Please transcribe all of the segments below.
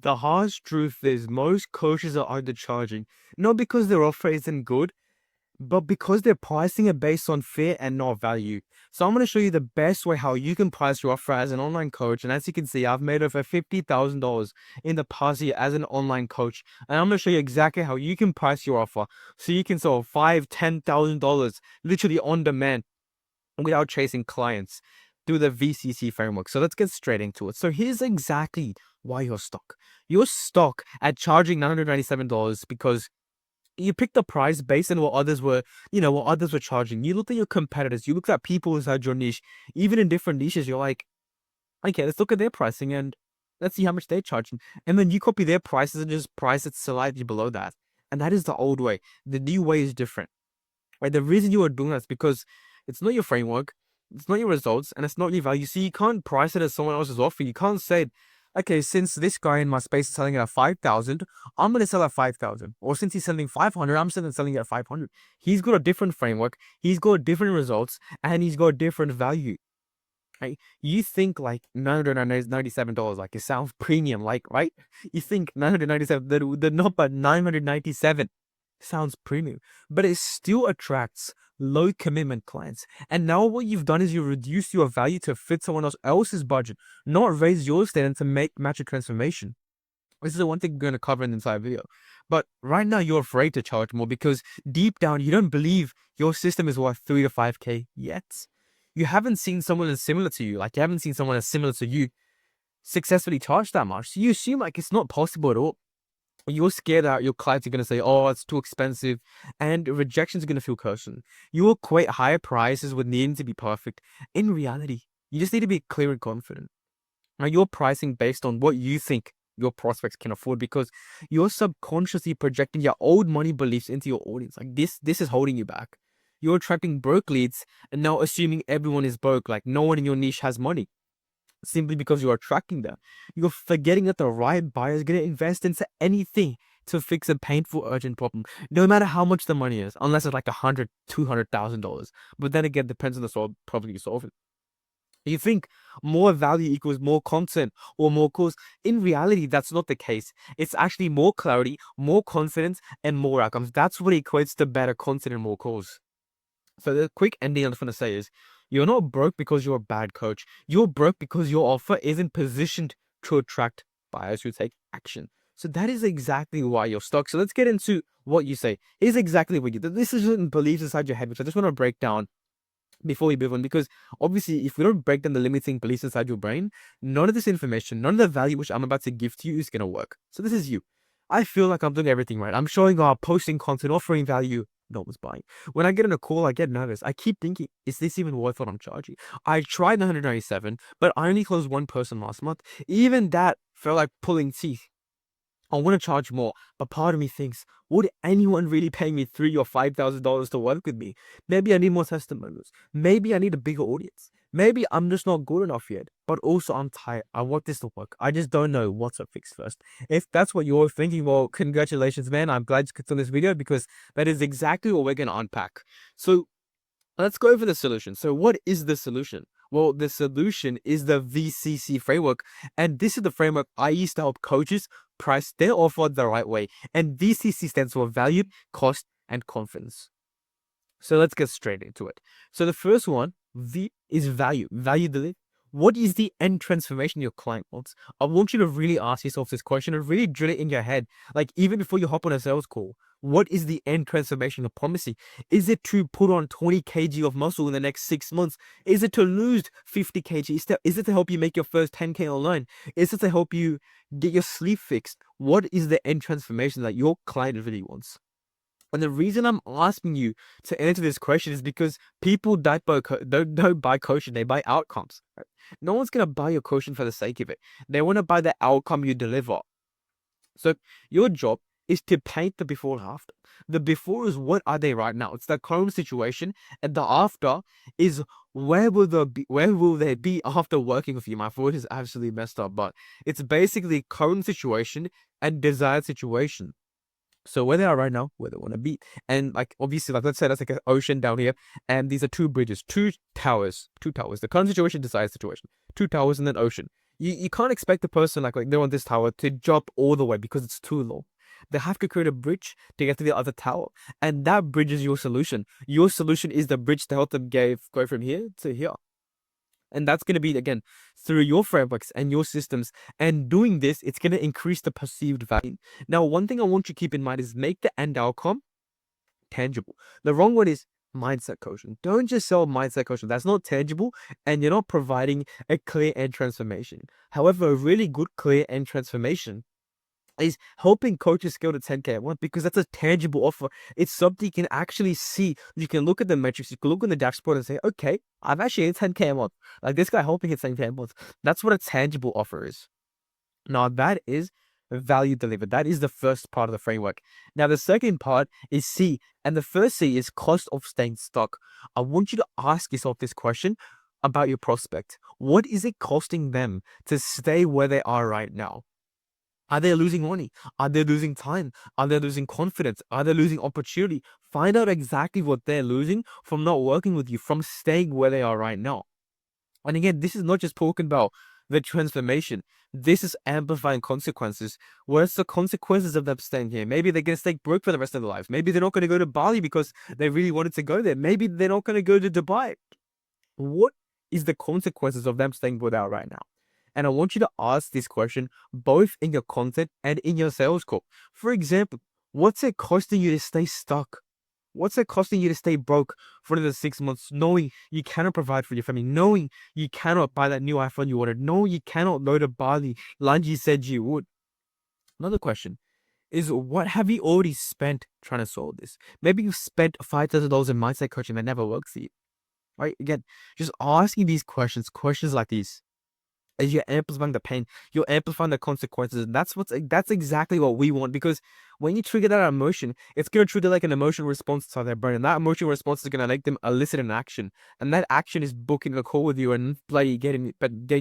The harsh truth is most coaches are undercharging, not because their offer isn't good, but because they're pricing it based on fear and not value. So I'm going to show you the best way how you can price your offer as an online coach. And as you can see, I've made over $50,000 in the past year as an online coach. And I'm going to show you exactly how you can price your offer so you can sell $5,000, $10,000 literally on demand without chasing clients through the VCC framework. So let's get straight into it. So here's exactly why you're stuck. You're stuck at charging $997 because you picked the price based on what others were, what others were charging. You looked at your competitors, you looked at people inside your niche, even in different niches, you're like, okay, let's look at their pricing and let's see how much they're charging. And then you copy their prices and just price it slightly below that. And that is the old way. The new way is different. Right? The reason you are doing that is because it's not your framework, it's not your results, and it's not your value. See, you can't price it as someone else's offer. You can't say, okay, since this guy in my space is selling it at 5,000, I'm gonna sell at 5,000. Or since he's selling 500, I'm still selling it at 500. He's got a different framework, he's got different results, and he's got different value. Right? You think like $997, like it sounds premium, like right? You think 997, the number 997 sounds premium, but it still attracts low commitment clients. And now what you've done is you reduce your value to fit someone else's budget, not raise your standard to match a transformation. This is the one thing we're going to cover in the entire video. But right now you're afraid to charge more because deep down you don't believe your system is worth 3 to 5K yet. You haven't seen someone as similar to you, like you haven't seen someone as similar to you successfully charge that much. So you assume like it's not possible at all. You're scared that your clients are going to say, oh, it's too expensive, and rejections are going to feel cursing. You will equate higher prices with needing to be perfect. In reality, you just need to be clear and confident. Now, you're pricing based on what you think your prospects can afford because you're subconsciously projecting your old money beliefs into your audience. Like this is holding you back. You're attracting broke leads and now assuming everyone is broke, like no one in your niche has money simply because you're attracting them. You're forgetting that the right buyer is going to invest into anything to fix a painful, urgent problem, no matter how much the money is, unless it's like $100,000, $200,000. But then again, depends on the problem you're solving. You think more value equals more content or more calls. In reality, that's not the case. It's actually more clarity, more confidence, and more outcomes. That's what equates to better content and more calls. So the quick ending I'm just going to say is, you're not broke because you're a bad coach. You're broke because your offer isn't positioned to attract buyers who take action. So that is exactly why you're stuck. So let's get into what you say. Here's exactly what you do. This isn't beliefs inside your head, which I just want to break down before we move on. Because obviously, if we don't break down the limiting beliefs inside your brain, none of this information, none of the value which I'm about to give to you is going to work. So this is you. I feel like I'm doing everything right. I'm showing up, posting content, offering value. No one's buying. When I get on a call, I get nervous. I keep thinking, is this even worth what I'm charging? I tried 197, but I only closed one person last month. Even that felt like pulling teeth. I want to charge more, but part of me thinks, would anyone really pay me $3,000 or $5,000 to work with me? Maybe I need more testimonials. Maybe I need a bigger audience. Maybe I'm just not good enough yet. But also, I'm tired. I want this to work. I just don't know what to fix first. If that's what you're thinking, well, congratulations, man. I'm glad you clicked on this video because that is exactly what we're going to unpack. So let's go over the solution. So what is the solution? Well, the solution is the VCC framework. And this is the framework I used to help coaches price their offer the right way. And VCC stands for value, cost, and confidence. So let's get straight into it. So the first one, V, is value. Value delivery. What is the end transformation your client wants? I want you to really ask yourself this question and really drill it in your head. Like even before you hop on a sales call, what is the end transformation you're promising? Is it to put on 20 kg of muscle in the next 6 months? Is it to lose 50 kg? Is it to help you make your first 10K online? Is it to help you get your sleep fixed? What is the end transformation that your client really wants? And the reason I'm asking you to answer this question is because people don't buy coaching, they buy outcomes. Right? No one's going to buy your coaching for the sake of it. They want to buy the outcome you deliver. So your job is to paint the before and after. The before is what are they right now? It's the current situation. And the after is where will they be after working with you? My voice is absolutely messed up, but it's basically current situation and desired situation. So where they are right now, where they want to be. And like obviously, like let's say that's like an ocean down here, and these are two bridges, two towers. The current situation, desired situation. Two towers and then ocean. You can't expect the person like they're on this tower to jump all the way because it's too low. They have to create a bridge to get to the other tower. And that bridge is your solution. Your solution is the bridge to help them go from here to here. And that's going to be, again, through your frameworks and your systems. And doing this, it's going to increase the perceived value. Now, one thing I want you to keep in mind is make the end outcome tangible. The wrong one is mindset coaching. Don't just sell mindset coaching. That's not tangible, and you're not providing a clear end transformation. However, a really good clear end transformation is helping coaches scale to 10K a month, because that's a tangible offer. It's something you can actually see. You can look at the metrics, you can look on the dashboard and say, okay, I've actually hit 10K a month. Like this guy helping hit 10K a month. That's what a tangible offer is. Now that is value delivered. That is the first part of the framework. Now the second part is C, and the first C is cost of staying stuck. I want you to ask yourself this question about your prospect. What is it costing them to stay where they are right now? Are they losing money? Are they losing time? Are they losing confidence? Are they losing opportunity? Find out exactly what they're losing from not working with you, from staying where they are right now. And again, this is not just talking about the transformation. This is amplifying consequences. What's the consequences of them staying here? Maybe they're going to stay broke for the rest of their lives. Maybe they're not going to go to Bali because they really wanted to go there. Maybe they're not going to go to Dubai. What is the consequences of them staying where they are right now? And I want you to ask this question both in your content and in your sales call. For example, what's it costing you to stay stuck? What's it costing you to stay broke for another 6 months, knowing you cannot provide for your family, knowing you cannot buy that new iPhone you wanted, knowing you cannot go to Bali like you said you would? Another question is, what have you already spent trying to solve this? Maybe you spent $5,000 in mindset coaching that never worked for you, right? Again, just asking these questions like these, as you're amplifying the pain, you're amplifying the consequences. And that's exactly what we want, because when you trigger that emotion, it's going to trigger like an emotional response to their brain, and that emotional response is going to make them elicit an action, and that action is booking a call with you and bloody getting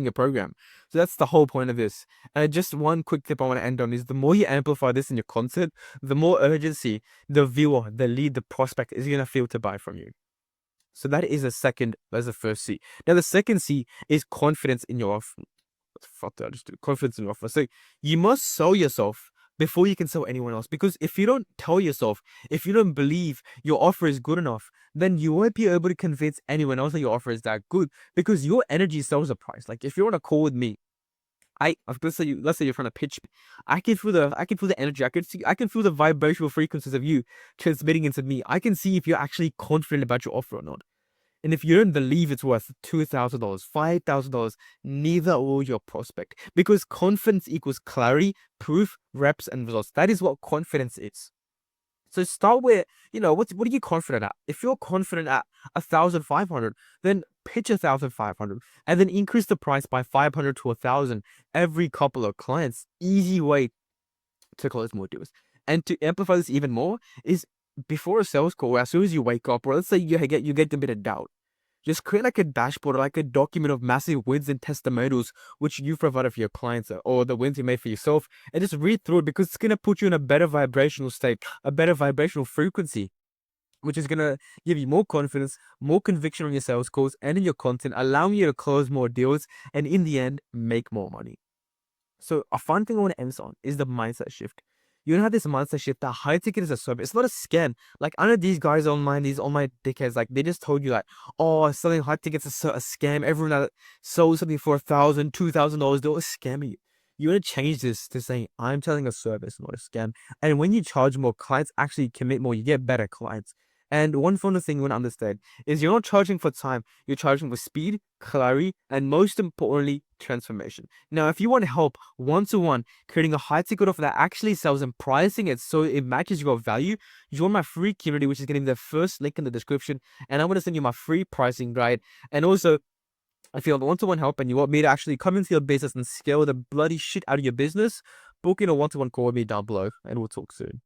a program. So that's the whole point of this. And just one quick tip I want to end on is, the more you amplify this in your content, the more urgency the viewer, the lead, the prospect is going to feel to buy from you. So that is the first C. Now the second C is confidence in your offer. What the fuck did I just do? Confidence in your offer. So you must sell yourself before you can sell anyone else. Because if you don't tell yourself, if you don't believe your offer is good enough, then you won't be able to convince anyone else that your offer is that good, because your energy sells the price. Like if you're on a call with me, let's say you're trying to pitch me. I can feel the energy. I can feel the vibrational frequencies of you transmitting into me. I can see if you're actually confident about your offer or not. And if you don't believe it's worth $2,000, $5,000, neither will your prospect. Because confidence equals clarity, proof, reps, and results. That is what confidence is. So start with, what are you confident at? If you're confident at 1,500, then pitch 1,500 and then increase the price by 500 to 1,000 every couple of clients. Easy way to close more deals. And to amplify this even more is, before a sales call, as soon as you wake up, or let's say you get a bit of doubt, just create like a dashboard or like a document of massive wins and testimonials which you've provided for your clients, or the wins you made for yourself, and just read through it, because it's going to put you in a better vibrational state, a better vibrational frequency, which is going to give you more confidence, more conviction on your sales calls and in your content, allowing you to close more deals and in the end, make more money. So a fun thing I want to end on is the mindset shift. You know how this mindset shift, that high ticket is a service. It's not a scam. Like, I know these guys online, these online dickheads, like they just told you like, oh, selling high tickets is a scam. Everyone that sold something for $1,000, $2,000, they'll scam you. You want to change this to saying, I'm telling a service, not a scam. And when you charge more, clients actually commit more. You get better clients. And one fun thing you want to understand is, you're not charging for time. You're charging for speed, clarity, and most importantly, transformation. Now, if you want help one-to-one creating a high ticket offer that actually sells and pricing it so it matches your value, join my free community, which is going to be the first link in the description. And I'm going to send you my free pricing guide. And also, if you want one-to-one help and you want me to actually come into your business and scale the bloody shit out of your business, book in a one-to-one call with me down below, and we'll talk soon.